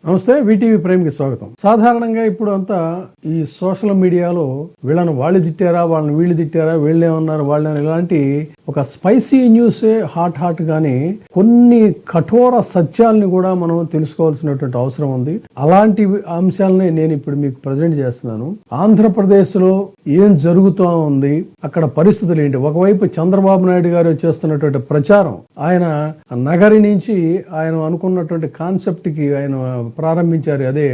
నమస్తే, వీటీవీ ప్రైమ్కి స్వాగతం. సాధారణంగా ఇప్పుడు అంతా ఈ సోషల్ మీడియాలో వీళ్ళని వాళ్ళు తిట్టారా, వాళ్ళని వీళ్ళు తిట్టారా, వీళ్ళేమన్నారు, వాళ్ళని ఇలాంటి ఒక స్పైసీ న్యూసే హాట్ గానీ కొన్ని కఠోర సత్యాలని కూడా మనం తెలుసుకోవాల్సినటువంటి అవసరం ఉంది. అలాంటి అంశాలని నేను ఇప్పుడు మీకు ప్రజెంట్ చేస్తున్నాను. ఆంధ్రప్రదేశ్ లో ఏం జరుగుతూ ఉంది, అక్కడ పరిస్థితులు ఏంటి? ఒకవైపు చంద్రబాబు నాయుడు గారు చేస్తున్నటువంటి ప్రచారం, ఆయన నగరి నుంచి ఆయన అనుకున్నటువంటి కాన్సెప్ట్ కి ఆయన ప్రారంభించారు, అదే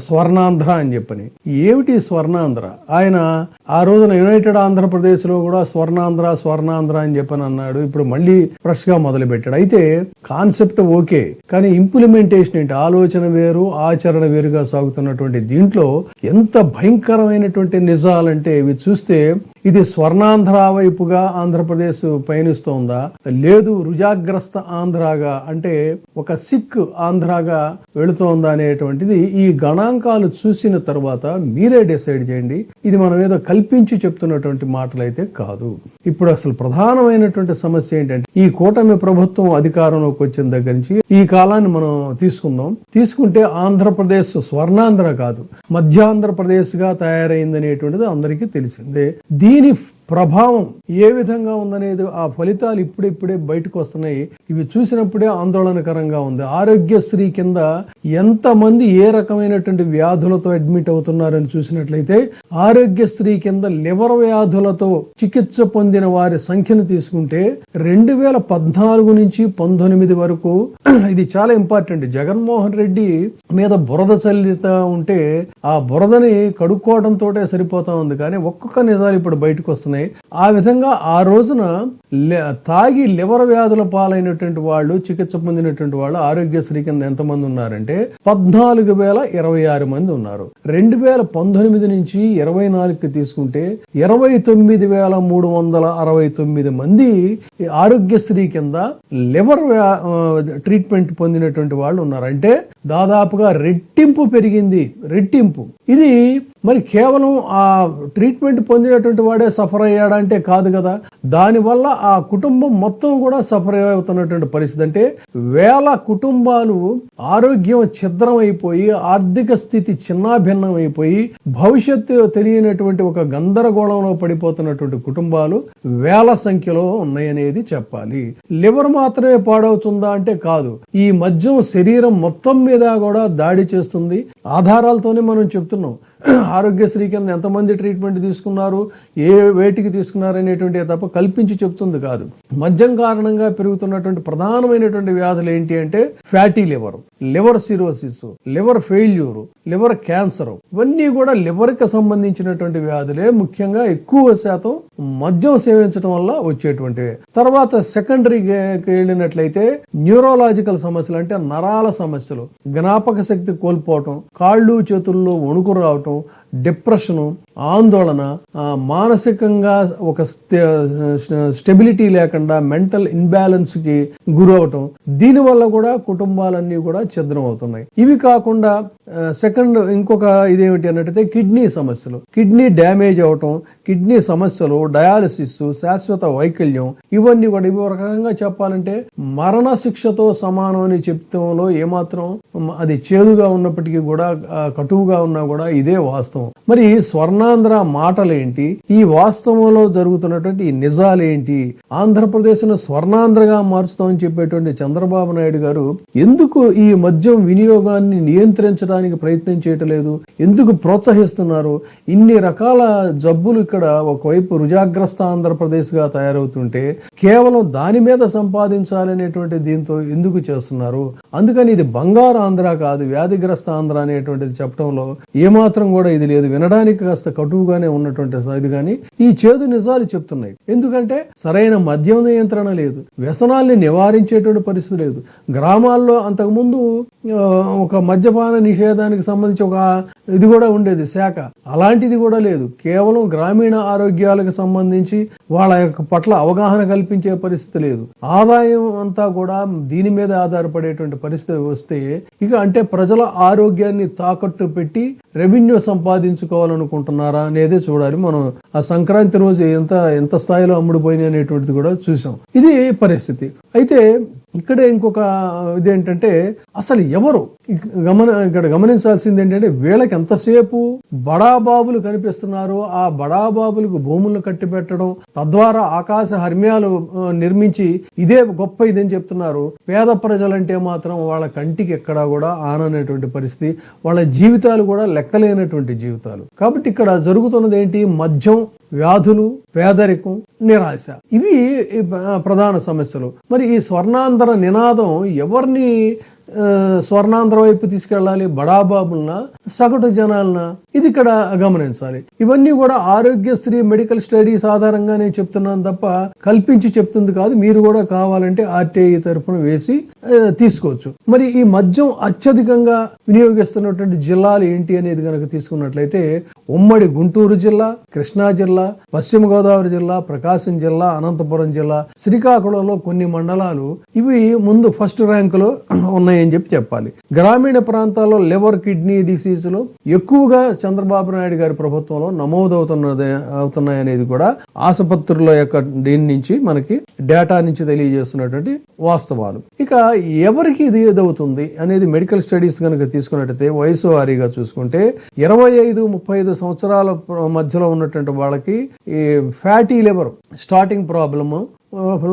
స్వర్ణాంధ్ర అని చెప్పని. ఏమిటి స్వర్ణాంధ్ర? ఆయన ఆ రోజున యునైటెడ్ ఆంధ్రప్రదేశ్ లో కూడా స్వర్ణాంధ్ర అని చెప్పని అన్నాడు. ఇప్పుడు మళ్ళీ ఫ్రెష్ గా మొదలు పెట్టాడు. అయితే కాన్సెప్ట్ ఓకే, కానీ ఇంప్లిమెంటేషన్ ఏంటి? ఆలోచన వేరు, ఆచరణ వేరుగా సాగుతున్నటువంటి దీంట్లో ఎంత భయంకరమైనటువంటి నిజాలంటే ఇవి చూస్తే ఇది స్వర్ణాంధ్ర వైపుగా ఆంధ్రప్రదేశ్ పయనిస్తోందా, లేదు రుజాగ్రస్త ఆంధ్రాగా, అంటే ఒక సిక్ ఆంధ్రాగా వెళుతోందా అనేటువంటిది ఈ గణాంకాలు చూసిన తర్వాత మీరే డిసైడ్ చేయండి. ఇది మనం ఏదో కల్పించి చెప్తున్నటువంటి మాటలైతే కాదు. ఇప్పుడు అసలు ప్రధానమైనటువంటి సమస్య ఏంటంటే, ఈ కూటమి ప్రభుత్వం అధికారంలోకి వచ్చిన దగ్గర నుంచి ఈ కాలాన్ని మనం తీసుకుంటే ఆంధ్రప్రదేశ్ స్వర్ణాంధ్ర కాదు, మధ్యాంధ్రప్రదేశ్ గా తయారైందనేటువంటిది అందరికీ తెలిసిందే. దీని ప్రభావం ఏ విధంగా ఉందనేది ఆ ఫలితాలు ఇప్పుడే బయటకు వస్తున్నాయి. ఇవి చూసినప్పుడే ఆందోళనకరంగా ఉంది. ఆరోగ్యశ్రీ కింద ఎంతమంది ఏ రకమైనటువంటి వ్యాధులతో అడ్మిట్ అవుతున్నారని చూసినట్లయితే, ఆరోగ్యశ్రీ కింద లివర్ వ్యాధులతో చికిత్స పొందిన వారి సంఖ్యను తీసుకుంటే 2014 నుంచి 19 వరకు, ఇది చాలా ఇంపార్టెంట్, జగన్మోహన్ రెడ్డి మీద బురద చల్లిత ఉంటే ఆ బురదని కడుక్కోవడంతో సరిపోతా ఉంది. కానీ ఒక్కొక్క నిజాలు ఇప్పుడు బయటకు వస్తున్నాయి. ఆ విధంగా ఆ రోజున తాగి లివర్ వ్యాధుల పాలైనటువంటి వాళ్ళు, చికిత్స పొందినటువంటి వాళ్ళు ఆరోగ్యశ్రీ కింద ఎంతమంది ఉన్నారంటే 14,026 మంది ఉన్నారు. 2019 నుంచి 24కి తీసుకుంటే 29,369 మంది ఆరోగ్యశ్రీ కింద లివర్ ట్రీట్మెంట్ పొందినటువంటి వాళ్ళు ఉన్నారు. అంటే దాదాపుగా రెట్టింపు పెరిగింది. ఇది మరి కేవలం ఆ ట్రీట్మెంట్ పొందినటువంటి వాడే సఫర్ అయ్యాడంటే కాదు కదా. దానివల్ల ఆ కుటుంబం మొత్తం కూడా సఫర్ అవుతున్నటువంటి పరిస్థితి. అంటే వేల కుటుంబాలు ఆరోగ్యం ఛిద్రం అయిపోయి, ఆర్థిక స్థితి చిన్నాభిన్నం అయిపోయి, భవిష్యత్తు తెలియనటువంటి ఒక గందరగోళంలో పడిపోతున్నటువంటి కుటుంబాలు వేల సంఖ్యలో ఉన్నాయనేది చెప్పాలి. లివర్ మాత్రమే పాడవుతుందా అంటే కాదు. ఈ మద్యం శరీరం మొత్తం మీద కూడా దాడి చేస్తుంది. ఆధారాలతోనే మనం చెప్తున్నాం. ఆరోగ్యశ్రీ కింద ఎంతమంది ట్రీట్మెంట్ తీసుకున్నారు, ఏ వేటికి తీసుకున్నారు అనేటువంటి తప్ప కల్పించి చెప్తుంది కాదు. మద్యం కారణంగా పెరుగుతున్నటువంటి ప్రధానమైనటువంటి వ్యాధులు ఏంటి అంటే fatty liver cirrhosis, liver failure, liver cancer, ఇవన్నీ కూడా లివర్ కి సంబంధించినటువంటి వ్యాధులే. ముఖ్యంగా ఎక్కువ శాతం మద్యం సేవించడం వల్ల వచ్చేటువంటివి. తర్వాత సెకండరీకి వెళ్ళినట్లయితే న్యూరోలాజికల్ సమస్యలు, అంటే నరాల సమస్యలు, జ్ఞాపక శక్తి కోల్పోవటం, కాళ్ళు చేతుల్లో వణుకు రావటం, డిప్రెషను, ఆందోళన, మానసికంగా ఒక స్టెబిలిటీ లేకుండా మెంటల్ ఇన్బ్యాలెన్స్ కి గురవటం, దీనివల్ల కూడా కుటుంబాలన్నీ కూడా ఛిద్రం అవుతున్నాయి. ఇవి కాకుండా ఇంకొక ఇదేమిటి అన్నట్టయితే కిడ్నీ సమస్యలు, కిడ్నీ డ్యామేజ్ అవటం, కిడ్నీ సమస్యలు, డయాలసిస్, శాశ్వత వైకల్యం, ఇవన్నీ కూడా ఇవి ఒక రకంగా చెప్పాలంటే మరణ శిక్షతో సమానం అని చెప్తంలో ఏమాత్రం అది చేదుగా ఉన్నప్పటికీ కూడా, కటువుగా ఉన్నా కూడా ఇదే వాస్తవం. మరి స్వర్ణాంధ్ర మాటలేంటి, ఈ వాస్తవంలో జరుగుతున్నటువంటి ఈ నిజాలేంటి? ఆంధ్రప్రదేశ్ ను స్వర్ణాంధ్రగా మార్చుతామని చెప్పేటువంటి చంద్రబాబు నాయుడు గారు ఎందుకు ఈ మద్యం వినియోగాన్ని నియంత్రించడానికి ప్రయత్నం చేయటం లేదు? ఎందుకు ప్రోత్సహిస్తున్నారు? ఇన్ని రకాల జబ్బులు ఇక్కడ ఒకవైపు రుజాగ్రస్త ఆంధ్రప్రదేశ్ గా తయారవుతుంటే కేవలం దాని మీద సంపాదించాలనేటువంటి దీంతో ఎందుకు చేస్తున్నారు? అందుకని ఇది బంగారు ఆంధ్ర కాదు, వ్యాధిగ్రస్త ఆంధ్ర అనేటువంటిది చెప్పడంలో ఏమాత్రం కూడా ఇది లేదు. వినడానికి కాస్త కటువుగానే ఉన్నటువంటి ఇది కానీ ఈ చేదు నిజాలు చెప్తున్నాయి. ఎందుకంటే సరైన మద్యం నియంత్రణ లేదు, వ్యసనాల్ని నివారించేటువంటి పరిస్థితి లేదు. గ్రామాల్లో అంతకుముందు ఒక మద్యపాన నిషేధానికి సంబంధించి ఒక ఇది కూడా ఉండేది శాఖ, అలాంటిది కూడా లేదు. కేవలం గ్రామీణ ఆరోగ్యాలకు సంబంధించి వాళ్ళ యొక్క పట్ల అవగాహన కల్పించే పరిస్థితి లేదు. ఆదాయం అంతా కూడా దీని మీద ఆధారపడేటువంటి పరిస్థితి వస్తే ఇక అంటే ప్రజల ఆరోగ్యాన్ని తాకట్టు పెట్టి రెవెన్యూ సంపాదించుకోవాలనుకుంటున్నారా అనేది చూడాలి. మనం ఆ సంక్రాంతి రోజు ఎంత స్థాయిలో అమ్ముడుపోయినాయి అనేటువంటిది కూడా చూసాం. ఇది పరిస్థితి. అయితే ఇక్కడే ఇంకొక ఇదేంటంటే అసలు ఎవరు ఇక్కడ గమనించాల్సింది ఏంటంటే వీళ్ళకి ఎంతసేపు బడాబాబులు కనిపిస్తున్నారు, ఆ బడాబాబులకు భూములను కట్టిపెట్టడం, తద్వారా ఆకాశ హర్మ్యాలు నిర్మించి ఇదే గొప్ప ఇదని చెప్తున్నారు. పేద ప్రజలంటే మాత్రం వాళ్ళ కంటికి ఎక్కడా కూడా ఆననేటువంటి పరిస్థితి, వాళ్ళ జీవితాలు కూడా లెక్కలేనటువంటి జీవితాలు. కాబట్టి ఇక్కడ జరుగుతున్నది ఏంటి? మద్యం, వ్యాధులు, పేదరికం, నిరాశ, ఇవి ప్రధాన సమస్యలు. మరి ఈ స్వర్ణాంధ్ర నినాదం ఎవరిని స్వర్ణాంధ్ర వైపు తీసుకెళ్ళాలి? బడాబాబులనా, సగటు జనాలనా? ఇది ఇక్కడ గమనించాలి. ఇవన్నీ కూడా ఆరోగ్యశ్రీ మెడికల్ స్టడీస్ ఆధారంగా నేను చెప్తున్నాను తప్ప కల్పించి చెప్తుంది కాదు. మీరు కూడా కావాలంటే ఆర్టీఐ తరఫున వేసి తీసుకోవచ్చు. మరి ఈ మద్యం అత్యధికంగా వినియోగిస్తున్నటువంటి జిల్లాలు ఏంటి అనేది కనుక తీసుకున్నట్లయితే ఉమ్మడి గుంటూరు జిల్లా, కృష్ణా జిల్లా, పశ్చిమ గోదావరి జిల్లా, ప్రకాశం జిల్లా, అనంతపురం జిల్లా, శ్రీకాకుళంలో కొన్ని మండలాలు ఇవి ముందు ఫస్ట్ ర్యాంకులో ఉన్నాయని చెప్పాలి. గ్రామీణ ప్రాంతాల్లో లివర్, కిడ్నీ డిసీజులు ఎక్కువగా చంద్రబాబు నాయుడు గారి ప్రభుత్వంలో అవుతున్నాయనేది కూడా ఆసుపత్రుల యొక్క దీని నుంచి మనకి డేటా నుంచి తెలియజేస్తున్నటువంటి వాస్తవాలు. ఇక ఎవరికి ఇది ఎదవుతుంది అనేది మెడికల్ స్టడీస్ కనుక తీసుకున్నట్టయితే వయసు వారీగా చూసుకుంటే 25-35 సంవత్సరాల మధ్యలో ఉన్నటువంటి వాళ్ళకి ఈ ఫ్యాటీ లివర్ స్టార్టింగ్ ప్రాబ్లమ్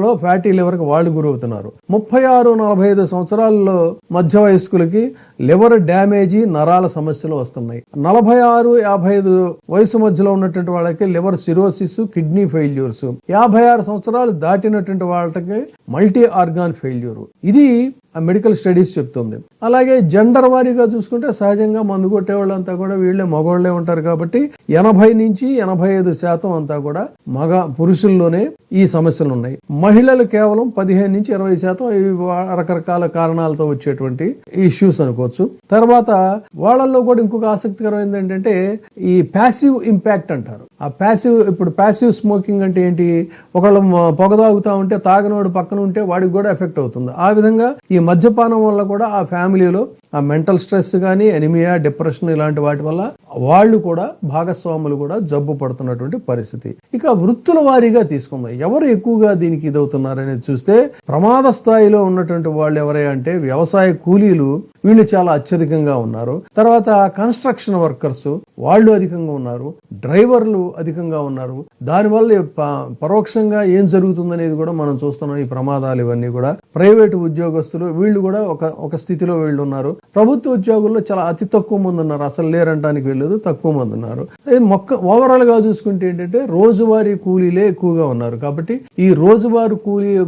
లో ఫ్యాటీ లివర్ కి వాళ్ళు గురవుతున్నారు. 36-45 సంవత్సరాల్లో మధ్య వయస్కులకి లివర్ డ్యామేజీ, నరాల సమస్యలు వస్తున్నాయి. 46-55 వయసు మధ్యలో ఉన్నటువంటి వాళ్ళకి లివర్ సిరోసిస్, కిడ్నీ ఫెయిల్యూర్స్. 56 సంవత్సరాలు దాటినటువంటి వాళ్ళకి మల్టీ ఆర్గాన్ ఫెయిల్యూర్. ఇది మెడికల్ స్టడీస్ చెప్తుంది. అలాగే జెండర్ వారీగా చూసుకుంటే సహజంగా మందు కొట్టే వాళ్ళంతా కూడా వీళ్ళే మగవాళ్లే ఉంటారు కాబట్టి 80-85% అంతా కూడా పురుషుల్లోనే ఈ సమస్యలు ఉన్నాయి. మహిళలు కేవలం 15-20% రకరకాల కారణాలతో వచ్చేటువంటి ఇష్యూస్ అనుకోవచ్చు. తర్వాత వాళ్ళల్లో కూడా ఇంకొక ఆసక్తికరమైనది ఏంటంటే ఈ ప్యాసివ్ ఇంపాక్ట్ అంటారు. ఆ ప్యాసివ్ స్మోకింగ్ అంటే ఏంటి? ఒకళ్ళు పొగ తాగుతా ఉంటే తాగనోడు పక్కన ఉంటే వాడికి కూడా ఎఫెక్ట్ అవుతుంది. ఆ విధంగా ఈ మద్యపానం వల్ల కూడా ఆ ఫ్యామిలీలో ఆ మెంటల్ స్ట్రెస్ కానీ, ఎనిమియా, డిప్రెషన్ ఇలాంటి వాటి వల్ల వాళ్ళు కూడా భాగస్వాములు కూడా జబ్బు పడుతున్నటువంటి పరిస్థితి. ఇక వృత్తుల వారీగా తీసుకుందాం. ఎవరు ఎక్కువగా దీనికి ఇదవుతున్నారు అనేది చూస్తే ప్రమాద స్థాయిలో ఉన్నటువంటి వాళ్ళు ఎవరే అంటే వ్యవసాయ కూలీలు, వీళ్ళు చాలా అత్యధికంగా ఉన్నారు. తర్వాత కన్స్ట్రక్షన్ వర్కర్స్ వాళ్ళు అధికంగా ఉన్నారు. డ్రైవర్లు అధికంగా ఉన్నారు. దానివల్ల పరోక్షంగా ఏం జరుగుతుందనేది కూడా మనం చూస్తున్నాం. ఈ ప్రమాదాలు ఇవన్నీ కూడా ప్రైవేటు ఉద్యోగస్తులు వీళ్ళు కూడా ఒక స్థితిలో వీళ్ళు ఉన్నారు. ప్రభుత్వ ఉద్యోగుల్లో చాలా అతి తక్కువ మంది ఉన్నారు. అసలు లేరంటానికి వెళ్ళదు, తక్కువ మంది ఉన్నారు. ఓవరాల్ గా చూసుకుంటే ఏంటంటే రోజువారీ కూలీలే ఎక్కువగా ఉన్నారు. కాబట్టి ఈ రోజువారీ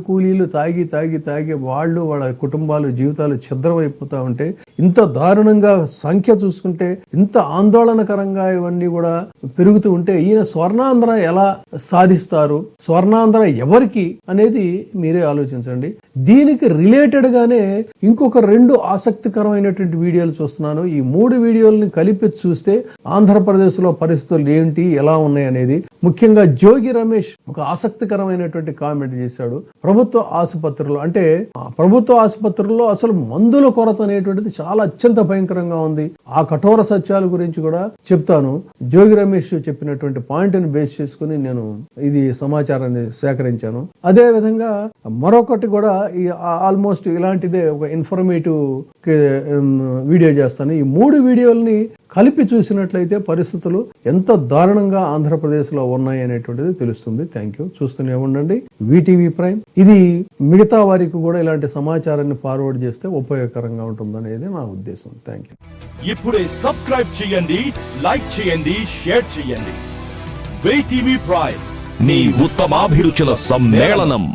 కూలీలు తాగి వాళ్ళు వాళ్ళ కుటుంబాలు జీవితాలు ఛిద్రమైపోతా ఉంటే, ఇంత దారుణంగా సంఖ్య చూసుకుంటే ఇంత ఆందోళనకరంగా ఇవన్నీ కూడా పెరుగుతూ ఉంటే ఈయన స్వర్ణాంధ్ర ఎలా సాధిస్తారు, స్వర్ణాంధ్ర ఎవరికి అనేది మీరే ఆలోచించండి. దీనికి రిలేటెడ్ గానే ఇంకొక 2 ఆసక్తికరమైనటువంటి వీడియోలు చూస్తున్నాను. ఈ 3 వీడియోలని కలిపి చూస్తే ఆంధ్రప్రదేశ్ లో పరిస్థితులు ఏంటి, ఎలా ఉన్నాయి అనేది. ముఖ్యంగా జోగి రమేష్ ఒక ఆసక్తికరమైనటువంటి కామెంట్ చేశాడు. ప్రభుత్వ ఆసుపత్రుల్లో అసలు మందుల కొరత అనేటువంటిది చాలా అత్యంత భయంకరంగా ఉంది. ఆ కఠోర సత్యాల గురించి కూడా చెప్తాను. జోగి రమేష్ చెప్పినటువంటి పాయింట్ ని బేస్ చేసుకుని నేను ఇది సమాచారాన్ని సేకరించాను. అదే విధంగా మరొకటి కూడా ఆల్మోస్ట్ ఇలాంటిదే ఒక ఇన్ఫర్మేటివ్ వీడియో చేస్తాను. ఈ 3 వీడియోల్ని కలిపి చూసినట్లయితే పరిస్థితులు ఎంత దారుణంగా ఆంధ్రప్రదేశ్ లో ఉన్నాయి అనేటువంటిది తెలుస్తుంది. Thank you. చూస్తూనే ఉండండి వీటీవీ ప్రైమ్. ఇది మిగతా వారికి కూడా ఇలాంటి సమాచారాన్ని ఫార్వర్డ్ చేస్తే ఉపయోగకరంగా ఉంటుందనేది నా ఉద్దేశం. Thank you. ఇప్పుడే సబ్స్క్రైబ్ చేయండి, లైక్ చేయండి, షేర్ చేయండి. వీటీవీ ప్రైమ్, నీ ఉత్తమాభిరుచుల సమ్మేళనం.